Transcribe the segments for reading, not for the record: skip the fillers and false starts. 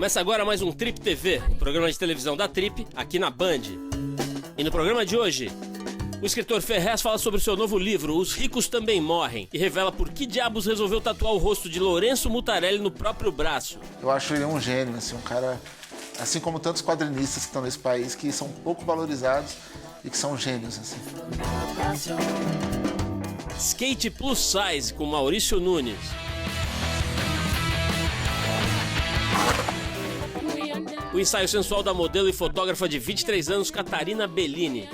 Começa agora mais um Trip TV, programa de televisão da Trip, aqui na Band. E no programa de hoje, o escritor Ferrez fala sobre o seu novo livro, Os Ricos Também Morrem, e revela por que diabos resolveu tatuar o rosto de Lourenço Mutarelli no próprio braço. Eu acho ele um gênio, assim, um cara, assim como tantos quadrinistas que estão nesse país, que são pouco valorizados e que são gênios, assim. Skate Plus Size com Maurício Nunes. O ensaio sensual da modelo e fotógrafa de 23 anos, Catarina Bellini.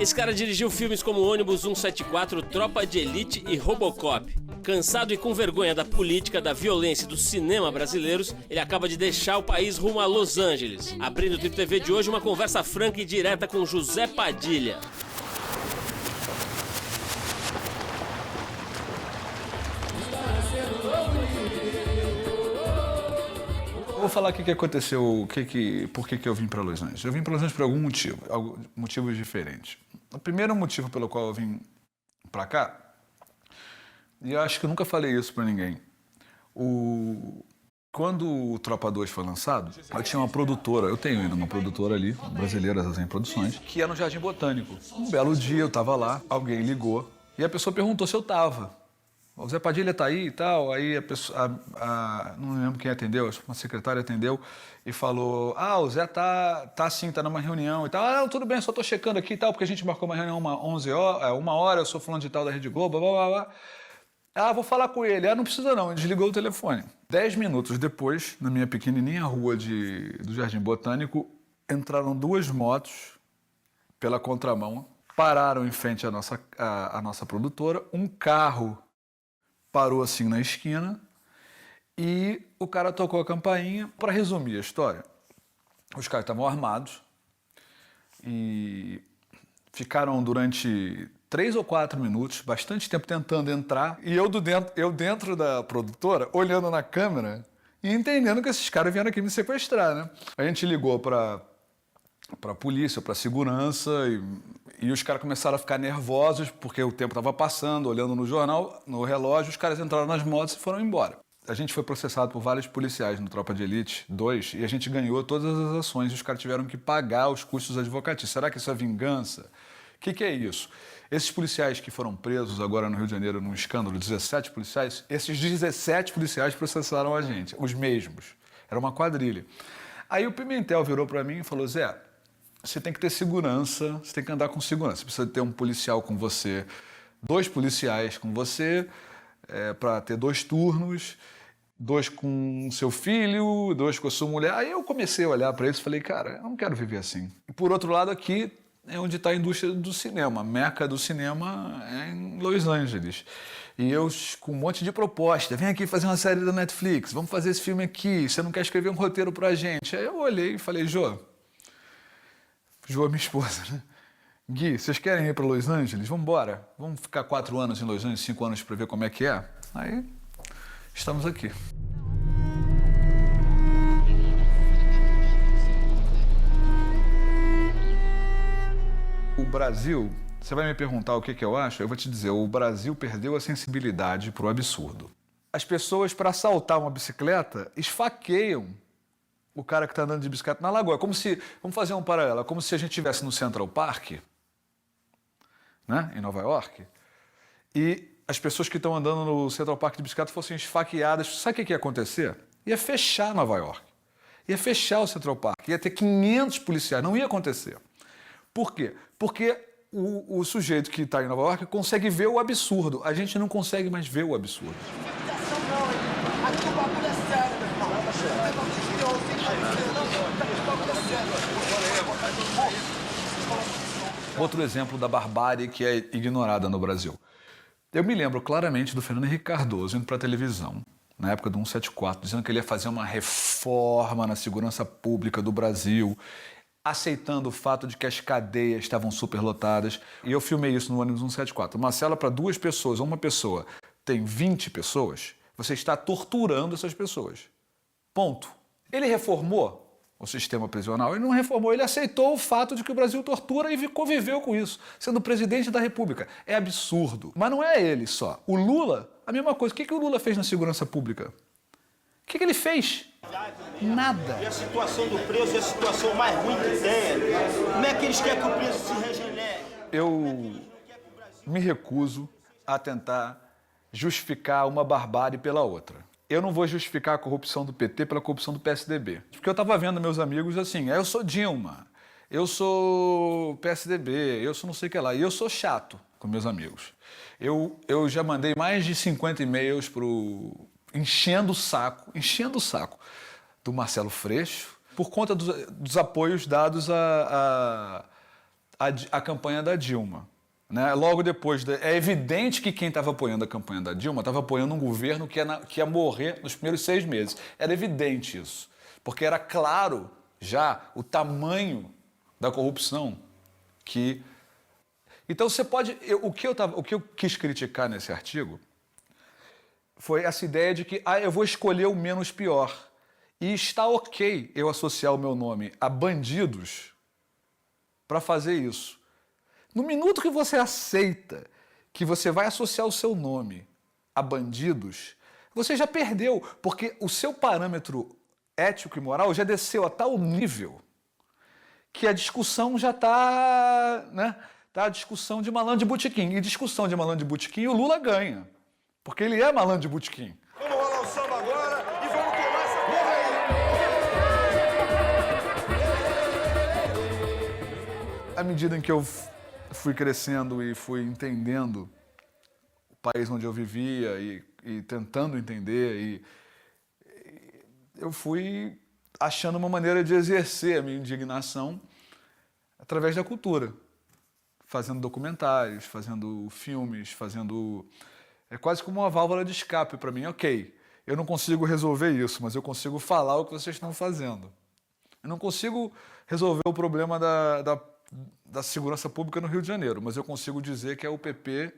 Esse cara dirigiu filmes como Ônibus 174, Tropa de Elite e Robocop. Cansado e com vergonha da política, da violência e do cinema brasileiros, ele acaba de deixar o país rumo a Los Angeles. Abrindo o Trip TV de hoje, uma conversa franca e direta com José Padilha. Vou falar o que aconteceu, por que eu vim para Los Angeles. Eu vim para Los Angeles por algum motivo, motivos diferentes. O primeiro motivo pelo qual eu vim para cá, e eu acho que eu nunca falei isso para ninguém, quando o Tropa 2 foi lançado, eu tinha uma produtora, eu tenho ainda uma produtora ali, brasileira, Zazen Produções, que era no Jardim Botânico. Um belo dia eu estava lá, alguém ligou, e a pessoa perguntou se eu estava. O Zé Padilha tá aí e tal, aí a pessoa, não lembro quem atendeu, acho que uma secretária atendeu e falou, o Zé tá sim, tá numa reunião e tal. Não, tudo bem, só tô checando aqui e tal, porque a gente marcou uma reunião uma hora, eu sou fulano de tal da Rede Globo, blá, blá, blá. Vou falar com ele. Não precisa não, ele desligou o telefone. 10 minutos depois, na minha pequenininha rua do Jardim Botânico, entraram duas motos pela contramão, pararam em frente à nossa produtora, um carro parou assim na esquina e o cara tocou a campainha. Para resumir a história, os caras estavam armados e ficaram durante 3 ou 4 minutos, bastante tempo tentando entrar, e eu dentro da produtora, olhando na câmera e entendendo que esses caras vieram aqui me sequestrar, né? A gente ligou para polícia, para segurança, e os caras começaram a ficar nervosos porque o tempo estava passando, olhando no jornal, no relógio, os caras entraram nas motos e foram embora. A gente foi processado por vários policiais no Tropa de Elite 2 e a gente ganhou todas as ações e os caras tiveram que pagar os custos advocatícios. Será que isso é vingança? O que é isso? Esses policiais que foram presos agora no Rio de Janeiro num escândalo, 17 policiais, esses 17 policiais processaram a gente, os mesmos. Era uma quadrilha. Aí o Pimentel virou para mim e falou, Zé, você tem que ter segurança, você tem que andar com segurança. Você precisa ter um policial com você, 2 policiais com você, para ter 2 turnos, 2 com seu filho, 2 com a sua mulher. Aí eu comecei a olhar para isso e falei, cara, eu não quero viver assim. E por outro lado, aqui é onde está a indústria do cinema. A meca do cinema é em Los Angeles. E eu com um monte de proposta. Vem aqui fazer uma série da Netflix, vamos fazer esse filme aqui, você não quer escrever um roteiro pra gente? Aí eu olhei e falei, Jô, minha esposa, né? Gui, vocês querem ir para Los Angeles? Vamos embora. Vamos ficar 4 anos em Los Angeles, 5 anos para ver como é que é? Aí, estamos aqui. O Brasil, você vai me perguntar o que eu acho? Eu vou te dizer, o Brasil perdeu a sensibilidade para o absurdo. As pessoas, para assaltar uma bicicleta, esfaqueiam o cara que está andando de bicicleta na lagoa. Como se, vamos fazer um paralelo, como se a gente estivesse no Central Park, né, em Nova York, e as pessoas que estão andando no Central Park de bicicleta fossem esfaqueadas. Sabe o que ia acontecer? Ia fechar Nova York. Ia fechar o Central Park. Ia ter 500 policiais. Não ia acontecer. Por quê? Porque o sujeito que está em Nova York consegue ver o absurdo. A gente não consegue mais ver o absurdo. Outro exemplo da barbárie que é ignorada no Brasil. Eu me lembro claramente do Fernando Henrique Cardoso indo para a televisão, na época do 174, dizendo que ele ia fazer uma reforma na segurança pública do Brasil, aceitando o fato de que as cadeias estavam superlotadas. E eu filmei isso no ônibus 174. Uma cela para 2 pessoas, ou uma pessoa tem 20 pessoas, você está torturando essas pessoas. Ponto. Ele reformou o sistema prisional, ele não reformou, ele aceitou o fato de que o Brasil tortura e conviveu com isso, sendo presidente da República. É absurdo. Mas não é ele só. O Lula, a mesma coisa. O que o Lula fez na segurança pública? que ele fez? Nada. E a situação do preso é a situação mais ruim que tem. Como é que eles querem que o preso se regenere? Eu me recuso a tentar justificar uma barbárie pela outra. Eu não vou justificar a corrupção do PT pela corrupção do PSDB. Porque eu estava vendo meus amigos assim, eu sou Dilma, eu sou PSDB, eu sou não sei o que lá, e eu sou chato com meus amigos. Eu já mandei mais de 50 e-mails enchendo o saco do Marcelo Freixo por conta dos apoios dados à campanha da Dilma. Né? Logo depois, é evidente que quem estava apoiando a campanha da Dilma estava apoiando um governo que ia morrer nos primeiros 6 meses. Era evidente isso, porque era claro já o tamanho da corrupção que... Então você pode... O que eu quis criticar nesse artigo foi essa ideia de que eu vou escolher o menos pior. E está ok eu associar o meu nome a bandidos para fazer isso. No minuto que você aceita que você vai associar o seu nome a bandidos, você já perdeu, porque o seu parâmetro ético e moral já desceu a tal nível que a discussão já está, né? Tá a discussão de malandro de botequim. E discussão de malandro de botequim, o Lula ganha, porque ele é malandro de botequim. Vamos rolar o samba agora e vamos queimar essa porra aí! À medida em que eu fui crescendo e fui entendendo o país onde eu vivia e tentando entender, eu fui achando uma maneira de exercer a minha indignação através da cultura, fazendo documentários, fazendo filmes, é quase como uma válvula de escape para mim. Ok, eu não consigo resolver isso, mas eu consigo falar o que vocês estão fazendo. Eu não consigo resolver o problema da segurança pública no Rio de Janeiro, mas eu consigo dizer que a UPP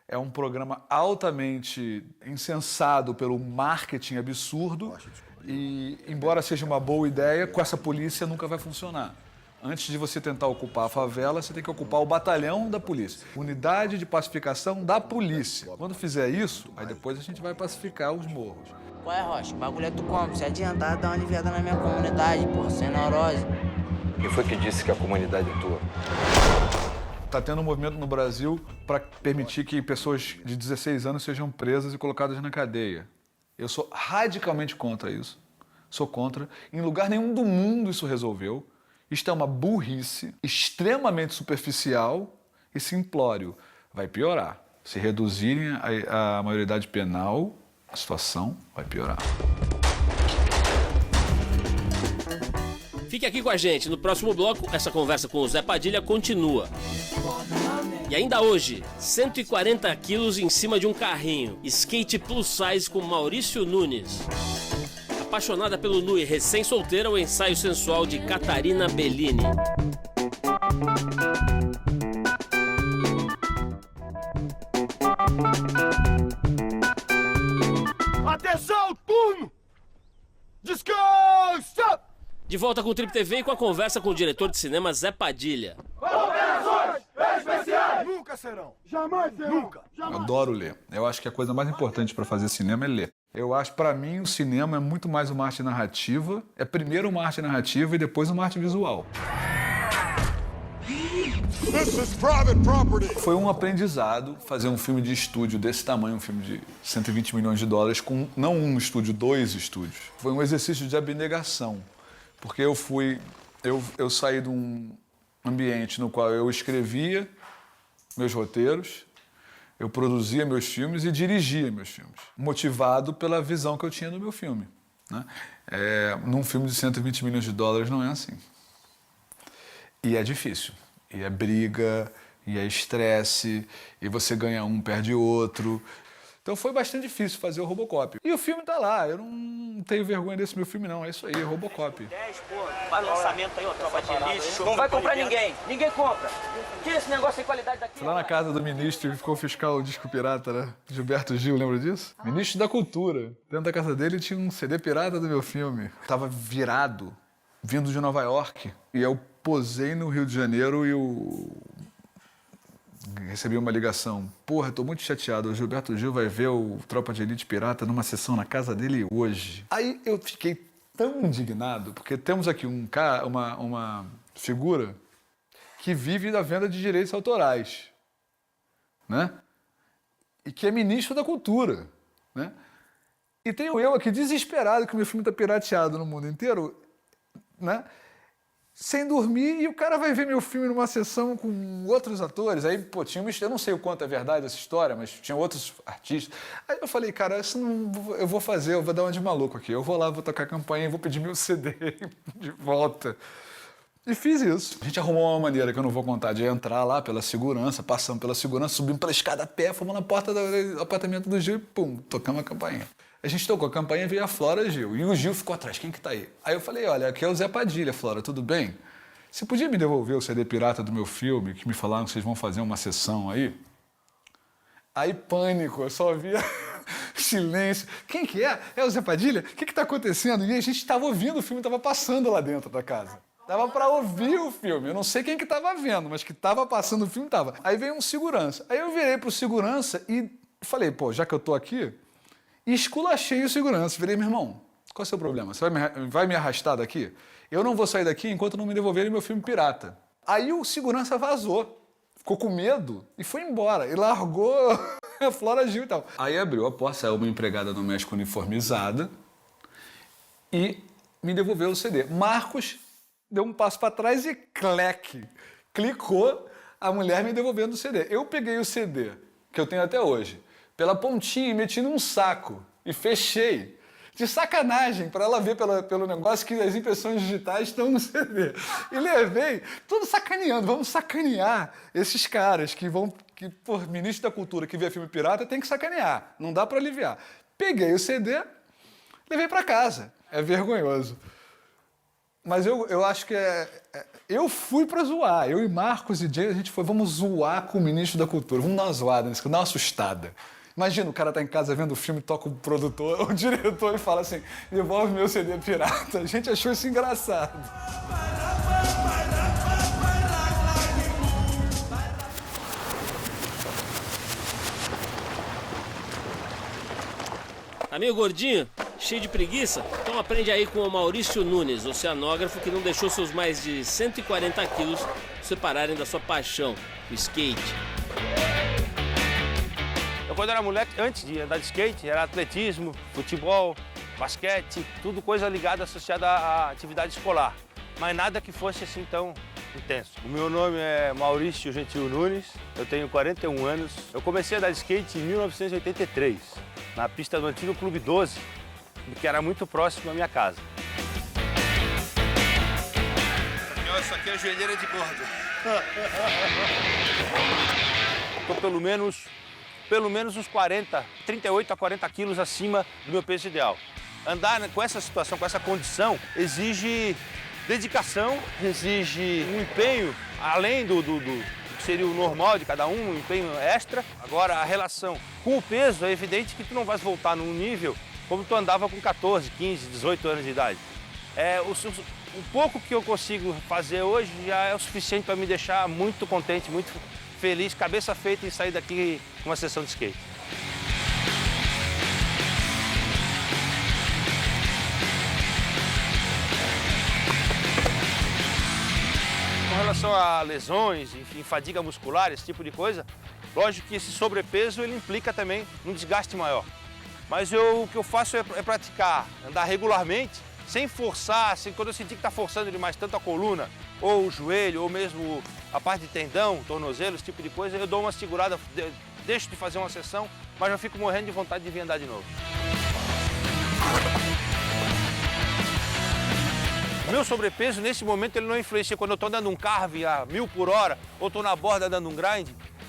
é um programa altamente insensado pelo marketing absurdo e, embora seja uma boa ideia, com essa polícia nunca vai funcionar. Antes de você tentar ocupar a favela, você tem que ocupar o batalhão da polícia. Unidade de pacificação da polícia. Quando fizer isso, aí depois a gente vai pacificar os morros. Qual é, Rocha? O bagulho é tu como? Se adiantar, dá uma aliviada na minha comunidade, porra, sem neurose. Quem foi que disse que a comunidade é tua? Está tendo um movimento no Brasil para permitir que pessoas de 16 anos sejam presas e colocadas na cadeia. Eu sou radicalmente contra isso. Sou contra. Em lugar nenhum do mundo isso resolveu. Isto é uma burrice extremamente superficial e simplório. Vai piorar. Se reduzirem a maioridade penal, a situação vai piorar. Fique aqui com a gente. No próximo bloco, essa conversa com o Zé Padilha continua. E ainda hoje, 140 quilos em cima de um carrinho. Skate plus size com Maurício Nunes. Apaixonada pelo nu e recém-solteira, o ensaio sensual de Catarina Bellini. Atenção, turno! Descansa! De volta com o Trip TV e com a conversa com o diretor de cinema Zé Padilha. Operações especiais! Nunca serão! Jamais serão! Nunca! Eu adoro ler. Eu acho que a coisa mais importante para fazer cinema é ler. Eu acho, para mim, o cinema é muito mais uma arte narrativa. É primeiro uma arte narrativa e depois uma arte visual. Foi um aprendizado fazer um filme de estúdio desse tamanho, um filme de 120 milhões de dólares, com não um estúdio, 2 estúdios. Foi um exercício de abnegação, porque eu saí de um ambiente no qual eu escrevia meus roteiros, eu produzia meus filmes e dirigia meus filmes, motivado pela visão que eu tinha no meu filme. Né? Num filme de 120 milhões de dólares não é assim. E é difícil. E é briga, e é estresse, e você ganha um, perde outro. Então foi bastante difícil fazer o Robocop. E o filme tá lá, eu não tenho vergonha desse meu filme não, é isso aí, Robocop. 10, pô, faz lançamento aí, ó, tropa de lixo. Não vai comprar ninguém. Ninguém compra. Tira esse negócio sem qualidade daqui. Fui lá na casa do ministro que ficou fiscal o disco pirata, né? Gilberto Gil, lembra disso? Ministro da Cultura. Dentro da casa dele tinha um CD pirata do meu filme. Tava virado, vindo de Nova York. E eu posei no Rio de Janeiro e o recebi uma ligação. Porra, tô muito chateado, o Gilberto Gil vai ver o Tropa de Elite Pirata numa sessão na casa dele hoje. Aí eu fiquei tão indignado, porque temos aqui uma figura que vive da venda de direitos autorais, né? E que é ministro da Cultura, né? E tenho eu aqui desesperado que o meu filme está pirateado no mundo inteiro, né? Sem dormir, e o cara vai ver meu filme numa sessão com outros atores. Aí, pô, eu não sei o quanto é verdade essa história, mas tinha outros artistas. Aí eu falei, cara, isso não, eu vou dar uma de maluco aqui. Eu vou lá, vou tocar a campanha, vou pedir meu CD de volta. E fiz isso. A gente arrumou uma maneira que eu não vou contar, de entrar lá pela segurança, passamos pela segurança, subimos pela escada a pé, fomos na porta do apartamento do Gil e pum, tocamos a campainha. A gente tocou a campainha e veio a Flora Gil. E o Gil ficou atrás. Quem que tá aí? Aí eu falei, olha, aqui é o Zé Padilha, Flora, tudo bem? Você podia me devolver o CD pirata do meu filme, que me falaram que vocês vão fazer uma sessão aí? Aí, pânico, eu só ouvia silêncio. Quem que é? É o Zé Padilha? O que que tá acontecendo? E a gente tava ouvindo o filme, tava passando lá dentro da casa. Dava pra ouvir o filme. Eu não sei quem que tava vendo, mas que tava passando o filme, tava. Aí veio um segurança. Aí eu virei pro segurança e falei, pô, já que eu tô aqui, e esculachei o segurança. Virei, meu irmão, qual é o seu problema? Você vai me arrastar daqui? Eu não vou sair daqui enquanto não me devolverem meu filme pirata. Aí o segurança vazou. Ficou com medo e foi embora. E largou a Flora Gil e tal. Aí abriu a porta, saiu uma empregada doméstica uniformizada e me devolveu o CD. Marcos deu um passo para trás e cleque. Clicou, a mulher me devolvendo o CD. Eu peguei o CD, que eu tenho até hoje, pela pontinha e meti num saco e fechei. De sacanagem, para ela ver pelo negócio que as impressões digitais estão no CD. E levei, tudo sacaneando, vamos sacanear esses caras que por ministro da Cultura que vê filme pirata, tem que sacanear, não dá para aliviar. Peguei o CD, levei para casa. É vergonhoso. Mas eu acho que eu fui para zoar. Eu e Marcos e Jay, a gente foi, vamos zoar com o ministro da Cultura, vamos dar uma zoada, dar uma assustada. Imagina, o cara tá em casa vendo o filme, toca o produtor, o diretor e fala assim, devolve meu CD pirata. A gente achou isso engraçado. Amigo gordinho, cheio de preguiça? Então aprende aí com o Maurício Nunes, oceanógrafo que não deixou seus mais de 140 quilos separarem da sua paixão, o skate. Eu, quando era moleque, antes de andar de skate, era atletismo, futebol, basquete, tudo coisa ligada, associada à atividade escolar. Mas nada que fosse assim tão intenso. O meu nome é Maurício Gentil Nunes, eu tenho 41 anos. Eu comecei a andar de skate em 1983, na pista do antigo Clube 12, que era muito próximo da minha casa. Isso aqui é a joelheira de gordo. Estou pelo menos uns 38 a 40 quilos acima do meu peso ideal. Andar com essa situação, com essa condição, exige dedicação, exige um empenho além do que seria o normal de cada um empenho extra. Agora, a relação com o peso, é evidente que tu não vai voltar num nível como tu andava com 14, 15, 18 anos de idade. O pouco que eu consigo fazer hoje já é o suficiente para me deixar muito contente, muito feliz, cabeça feita em sair daqui com uma sessão de skate. Com relação a lesões, enfim, fadiga muscular, esse tipo de coisa, lógico que esse sobrepeso ele implica também um desgaste maior. Mas o que eu faço é praticar, andar regularmente, sem forçar, quando eu sentir que está forçando demais tanto a coluna, ou o joelho, ou mesmo a parte de tendão, tornozelo, esse tipo de coisa, eu dou uma segurada, deixo de fazer uma sessão, mas eu fico morrendo de vontade de vir andar de novo. O meu sobrepeso, nesse momento, ele não influencia. Quando eu estou andando um carve a 1000 por hora, ou estou na borda dando um grind,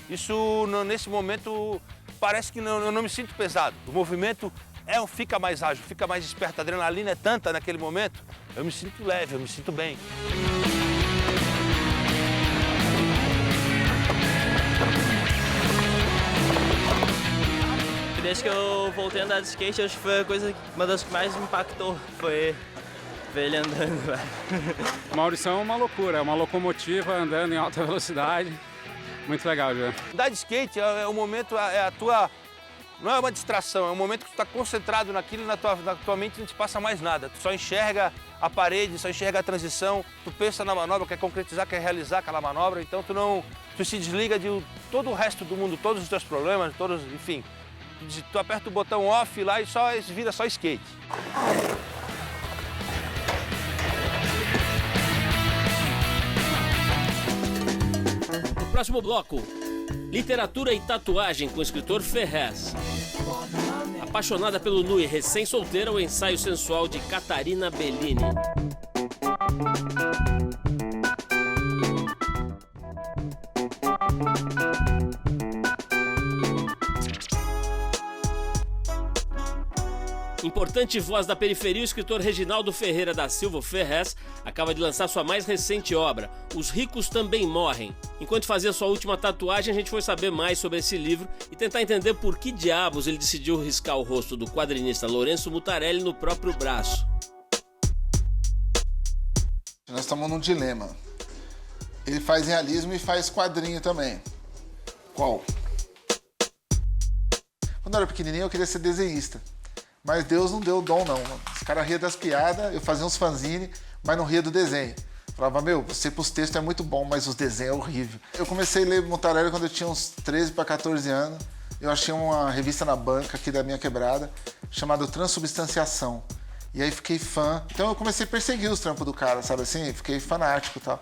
isso, nesse momento, parece que eu não me sinto pesado. O movimento fica mais ágil, fica mais esperto, a adrenalina é tanta naquele momento, eu me sinto leve, eu me sinto bem. Desde que eu voltei a andar de skate, acho que foi uma das que mais me impactou, foi ver ele andando, velho. Maurição é uma loucura, é uma locomotiva andando em alta velocidade. Muito legal, João. Andar de skate é um momento, é a tua... Não é uma distração, é um momento que tu está concentrado naquilo e na tua mente não te passa mais nada. Tu só enxerga a parede, só enxerga a transição, tu pensa na manobra, quer concretizar, quer realizar aquela manobra, então tu se desliga de todo o resto do mundo, todos os teus problemas, enfim. Tu aperta o botão off lá e vira só skate. No próximo bloco, literatura e tatuagem com o escritor Ferrez. Apaixonada pelo nu e recém-solteira, o ensaio sensual de Catarina Bellini. Importante voz da periferia, o escritor Reginaldo Ferreira da Silva Ferrez acaba de lançar sua mais recente obra, Os Ricos Também Morrem. Enquanto fazia sua última tatuagem, a gente foi saber mais sobre esse livro e tentar entender por que diabos ele decidiu riscar o rosto do quadrinista Lourenço Mutarelli no próprio braço. Nós estamos num dilema. Ele faz realismo e faz quadrinho também. Qual? Quando eu era pequenininho eu queria ser desenhista. Mas Deus não deu o dom, não. Os caras riam das piadas, eu fazia uns fanzine, mas não ria do desenho. Falava, você pros textos é muito bom, mas os desenhos é horrível. Eu comecei a ler Mutarelli quando eu tinha uns 13 para 14 anos. Eu achei uma revista na banca aqui da minha quebrada, chamada Transubstanciação. E aí fiquei fã. Então eu comecei a perseguir os trampos do cara, sabe assim? Fiquei fanático e tal.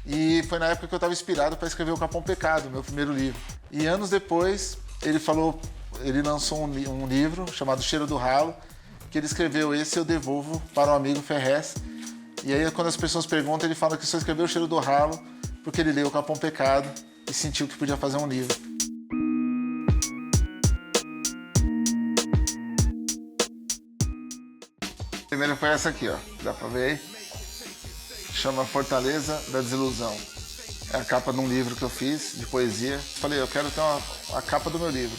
E foi na época que eu estava inspirado para escrever O Capão Pecado, meu primeiro livro. E anos depois, ele lançou um livro chamado Cheiro do Ralo, que ele escreveu esse eu devolvo para o amigo Ferrez. E aí quando as pessoas perguntam, ele fala que só escreveu O Cheiro do Ralo porque ele leu O Capão Pecado e sentiu que podia fazer um livro. A primeira foi essa aqui, ó. Dá pra ver aí? Chama Fortaleza da Desilusão. É a capa de um livro que eu fiz, de poesia. Falei, eu quero ter a capa do meu livro.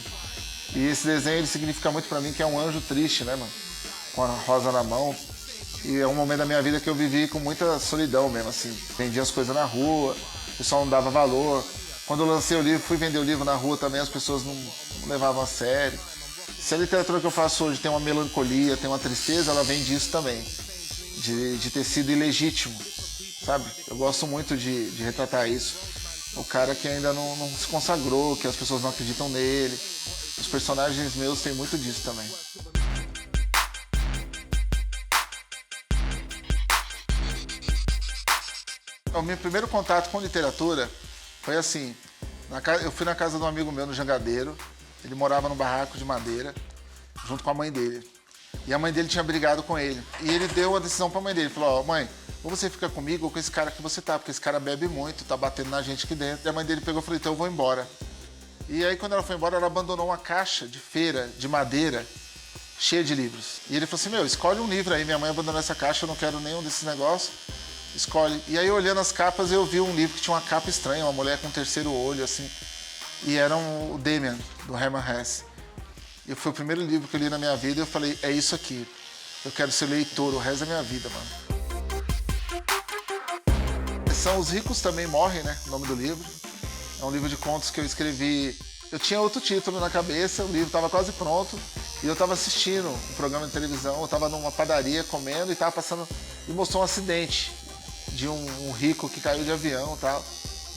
E esse desenho ele significa muito pra mim, que é um anjo triste, né, mano? Com a rosa na mão. E é um momento da minha vida que eu vivi com muita solidão mesmo, assim. Vendia as coisas na rua, o pessoal não dava valor. Quando eu lancei o livro, fui vender o livro na rua também, as pessoas não levavam a sério. Se a literatura que eu faço hoje tem uma melancolia, tem uma tristeza, ela vem disso também. De ter sido ilegítimo, sabe? Eu gosto muito de retratar isso. O cara que ainda não se consagrou, que as pessoas não acreditam nele. Os personagens meus têm muito disso também. O meu primeiro contato com literatura foi assim. Eu fui na casa de um amigo meu no Jangadeiro. Ele morava num barraco de madeira, junto com a mãe dele. E a mãe dele tinha brigado com ele. E ele deu a decisão pra mãe dele. Ele falou, mãe, ou você fica comigo ou com esse cara que você tá, porque esse cara bebe muito, tá batendo na gente aqui dentro. E a mãe dele pegou e falou, então eu vou embora. E aí quando ela foi embora, ela abandonou uma caixa de feira, de madeira, cheia de livros. E ele falou assim, escolhe um livro aí, minha mãe abandonou essa caixa, eu não quero nenhum desses negócios. Escolhe. E aí olhando as capas, eu vi um livro que tinha uma capa estranha, uma mulher com um terceiro olho, assim. E era o Demian, do Hermann Hesse. E foi o primeiro livro que eu li na minha vida e eu falei, é isso aqui. Eu quero ser leitor o resto da minha vida, mano. São Os Ricos Também Morrem, né? O nome do livro. É um livro de contos que eu escrevi. Eu tinha outro título na cabeça, o livro estava quase pronto. E eu estava assistindo um programa de televisão, eu estava numa padaria comendo e estava passando... E mostrou um acidente de um rico que caiu de avião e tal.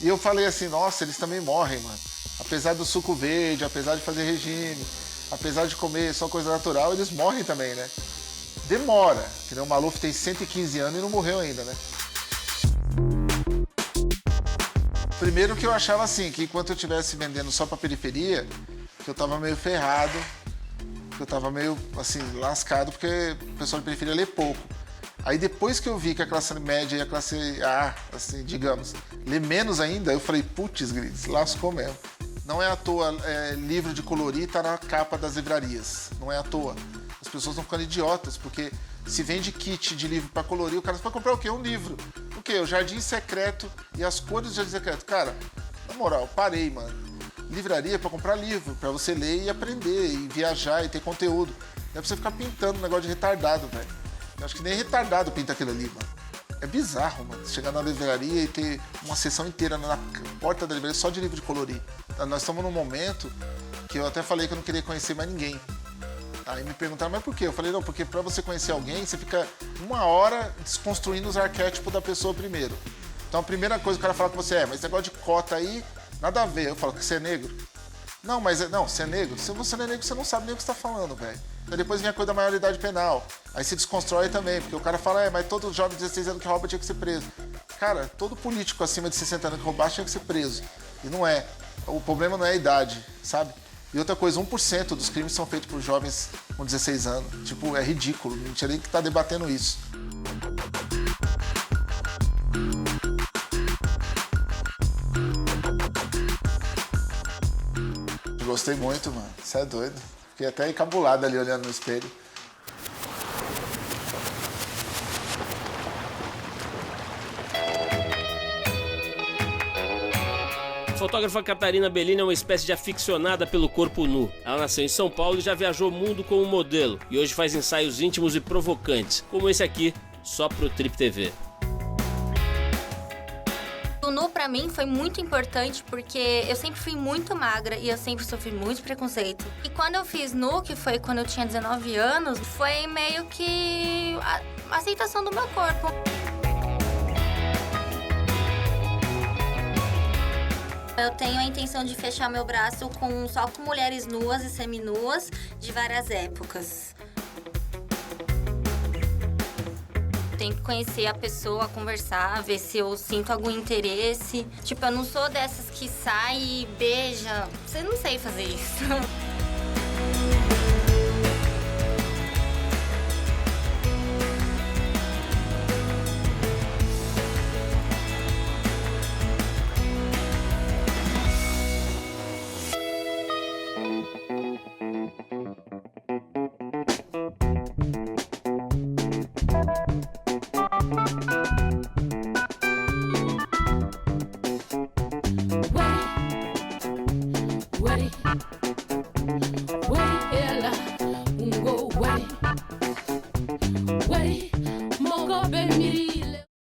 E eu falei assim, nossa, eles também morrem, mano. Apesar do suco verde, apesar de fazer regime, apesar de comer só coisa natural, eles morrem também, né? Demora, porque o Maluf tem 115 anos e não morreu ainda, né? Primeiro que eu achava assim, que enquanto eu estivesse vendendo só pra periferia, que eu tava meio ferrado, que eu tava meio, assim, lascado, porque o pessoal de periferia lê pouco. Aí depois que eu vi que a classe média e a classe A, assim, digamos, lê menos ainda, eu falei, putz, gritos, lascou mesmo. Não é à toa, livro de colorir tá na capa das livrarias, não é à toa. As pessoas estão ficando idiotas, porque se vende kit de livro para colorir, o cara vai comprar o quê? Um livro. O quê? O Jardim Secreto e as cores do Jardim Secreto. Cara, na moral, parei, mano. Livraria é pra comprar livro, pra você ler e aprender, e viajar e ter conteúdo. Não é pra você ficar pintando um negócio de retardado, velho. Eu acho que nem retardado pinta aquilo ali, mano. é bizarro, mano. Chegar na livraria e ter uma sessão inteira na porta da livraria só de livro de colorir. Nós estamos num momento que eu até falei que eu não queria conhecer mais ninguém. Aí me perguntaram, mas por quê? Eu falei, não, porque pra você conhecer alguém, você fica 1 hora desconstruindo os arquétipos da pessoa primeiro. Então a primeira coisa que o cara fala com você mas esse negócio de cota aí, nada a ver. Eu falo que você é negro. Não, mas não, você é negro. Se você não é negro, você não sabe nem o que você tá falando, velho. Aí depois vem a coisa da maioridade penal. Aí se desconstrói também, porque o cara fala, mas todo jovem de 16 anos que rouba tinha que ser preso. Cara, todo político acima de 60 anos que roubar tinha que ser preso. E não é. O problema não é a idade, sabe? E outra coisa, 1% dos crimes são feitos por jovens com 16 anos. Tipo, é ridículo. Não tinha nem que estar debatendo isso. Gostei muito, mano. Você é doido. Fiquei até encabulado ali olhando no espelho. A fotógrafa Catarina Bellini é uma espécie de aficionada pelo corpo nu. Ela nasceu em São Paulo e já viajou o mundo como modelo. E hoje faz ensaios íntimos e provocantes, como esse aqui, só pro Trip TV. O nu pra mim foi muito importante porque eu sempre fui muito magra e eu sempre sofri muito preconceito. E quando eu fiz nu, que foi quando eu tinha 19 anos, foi meio que a aceitação do meu corpo. Eu tenho a intenção de fechar meu braço só com mulheres nuas e seminuas de várias épocas. Tenho que conhecer a pessoa, conversar, ver se eu sinto algum interesse. Tipo, eu não sou dessas que sai e beija. Eu não sei fazer isso.